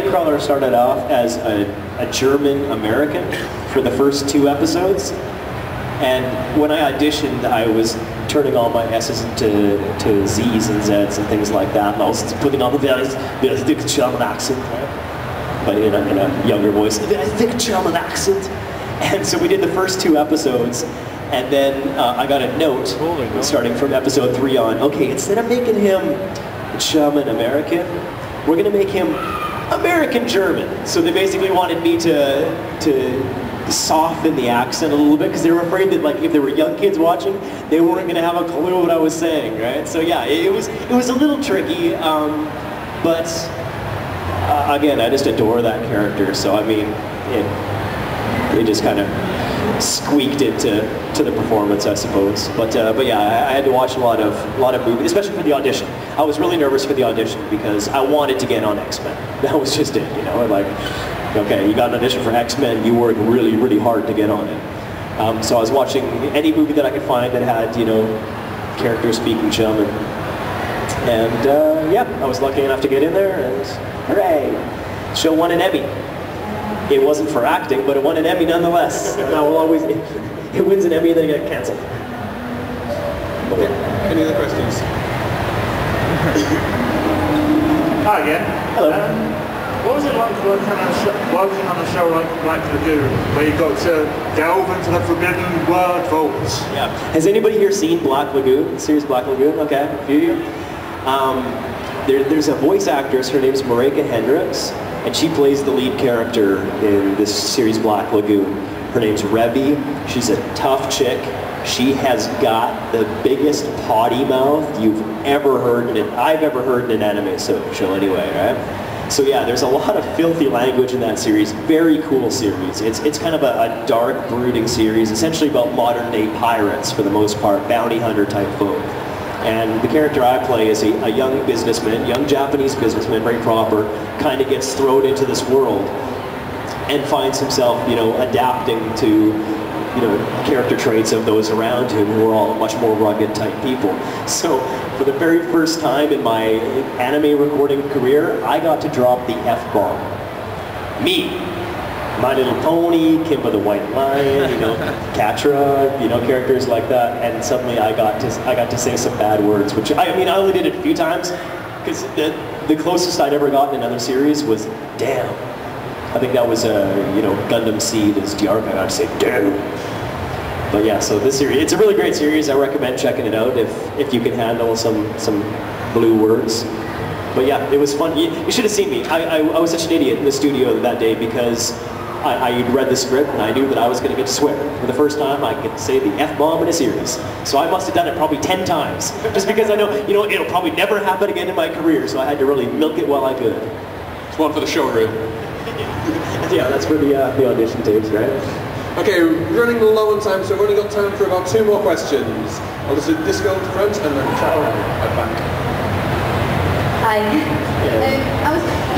Nightcrawler started off as a German American for the first 2 episodes, and when I auditioned, I was turning all my S's to Z's and Z's and things like that, and I was putting on the very thick German accent, right? But in a younger voice, a very thick German accent. And so we did the first 2 episodes, and then I got a note starting from episode 3 on, okay, instead of making him German American, we're gonna make him American German. So they basically wanted me to soften the accent a little bit because they were afraid that, like, if there were young kids watching, they weren't gonna have a clue what I was saying, right? So yeah, it was a little tricky, but again, I just adore that character. So I mean, it just kind of squeaked into the performance, I suppose. But yeah, I had to watch a lot of movies, especially for the audition. I was really nervous for the audition because I wanted to get on X-Men. That was just it, you know. Like, okay, you got an audition for X-Men, you worked really, really hard to get on it. So I was watching any movie that I could find that had, you know, characters speaking German. And yeah, I was lucky enough to get in there, and hooray! Show won an Emmy. It wasn't for acting, but it won an Emmy nonetheless. And I will always, it wins an Emmy and then it gets cancelled. Okay. Any other questions? Hi again. Hello. What was it like working on a show like Black Lagoon, where you got to delve into the forbidden word vaults? Yeah. Has anybody here seen Black Lagoon, the series Black Lagoon? Okay, a few of you. There's a voice actress, her name's Marika Hendricks, and she plays the lead character in this series Black Lagoon. Her name's Revy. She's a tough chick. She has got the biggest potty mouth you've ever heard I've ever heard in an anime show anyway, right? So yeah, there's a lot of filthy language in that series. Very cool series. It's kind of a dark, brooding series, essentially about modern day pirates for the most part, bounty hunter type folk. And the character I play is a young businessman, young Japanese businessman, very proper, kind of gets thrown into this world and finds himself, you know, adapting to, you know, character traits of those around him who are all much more rugged type people. So for the very first time in my anime recording career, I got to drop the F-bomb. Me. My Little Pony, Kimba the White Lion, you know, Catra, you know, characters like that, and suddenly I got to say some bad words, which I mean I only did it a few times, because the closest I'd ever gotten in another series was damn. I think that was you know, Gundam Seed as Diarca, I got to say damn. But yeah, so this series, it's a really great series. I recommend checking it out if you can handle some blue words. But yeah, it was fun. You should have seen me. I was such an idiot in the studio that day because I read the script and I knew that I was going to get to swear. For the first time, I get to say the F-bomb in a series. So I must have done it probably 10 times. Just because I know, you know, it'll probably never happen again in my career, so I had to really milk it while I could. It's one for the showroom. Yeah, that's for the audition tapes, right? Okay, we're running low on time, so we've only got time for about 2 more questions. I'll just do this go to front and then chat at back. Hi.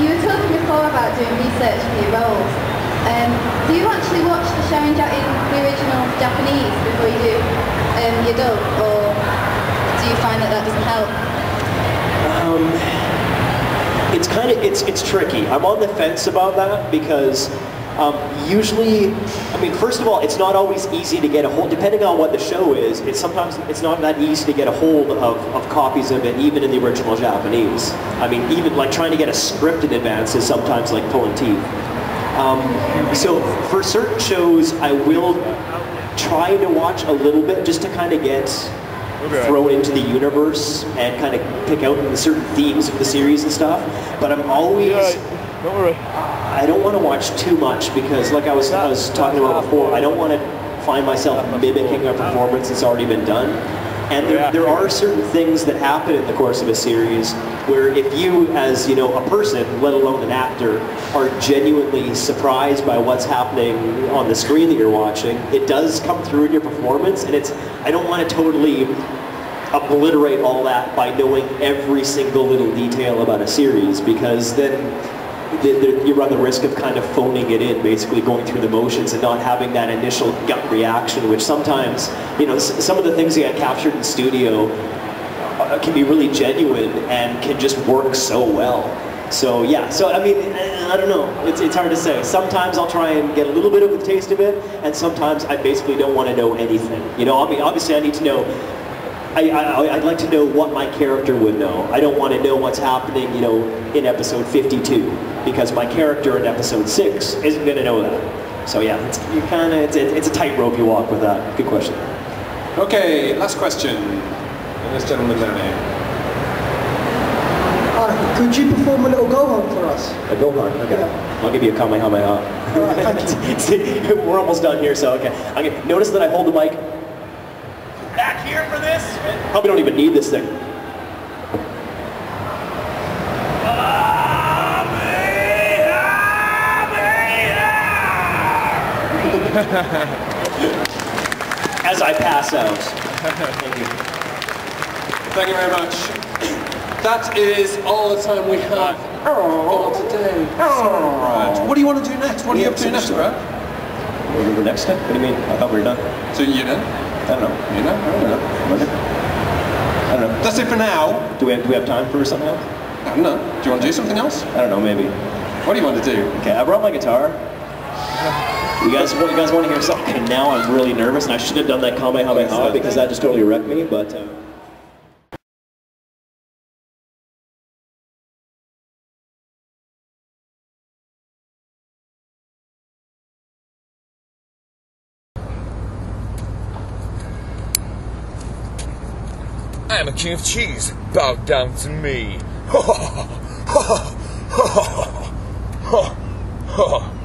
You were talking before about doing research for your roles. Do you actually watch the show in the original Japanese before you do your dub, or do you find that doesn't help? It's kind of, it's tricky. I'm on the fence about that because usually, I mean, first of all, it's not always easy to get a hold, depending on what the show is, sometimes it's not that easy to get a hold of copies of it, even in the original Japanese. I mean, even like trying to get a script in advance is sometimes like pulling teeth. So for certain shows, I will try to watch a little bit just to kind of get thrown into the universe and kind of pick out the certain themes of the series and stuff. But I'm always, don't worry. I don't want to watch too much because, like I was talking about before, I don't want to find myself mimicking a performance that's already been done. And there are certain things that happen in the course of a series where if you, as you know, a person, let alone an actor, are genuinely surprised by what's happening on the screen that you're watching, it does come through in your performance, and I don't want to totally obliterate all that by knowing every single little detail about a series, because then you run the risk of kind of phoning it in, basically going through the motions and not having that initial gut reaction, which sometimes, you know, some of the things that get captured in studio can be really genuine and can just work so well. So yeah, so I mean, I don't know, it's hard to say. Sometimes I'll try and get a little bit of a taste of it, and sometimes I basically don't want to know anything. You know, I mean, obviously I need to know, I'd like to know what my character would know. I don't want to know what's happening, you know, in episode 52, because my character in episode 6 isn't going to know that. So yeah, it's a tightrope you walk with that. Good question. Okay, last question. And this gentleman down here. Could you perform a little Gohan for us? A Gohan? Okay. Yeah. I'll give you a Kamehameha. All right, thank you. We're almost done here, so okay. Notice that I hold the mic back here for this. Probably don't even need this thing. As I pass out. Thank you. Thank you very much. That is all the time we have for today. Right. What do you want to do next? What are you up to next, Brad? The next step? What do you mean? I thought we were done. So you know? I don't know. You know? I don't know. I don't know. That's it for now. Do we have time for something else? I don't know. Do you want to do something else? I don't know, maybe. What do you want to do? Okay, I brought my guitar. You guys want to hear something? Okay, now I'm really nervous, and I should have done that Kamehameha because that just totally wrecked me, but... I am a king of cheese. Bow down to me. Ha ha ha ha ha ha ha ha.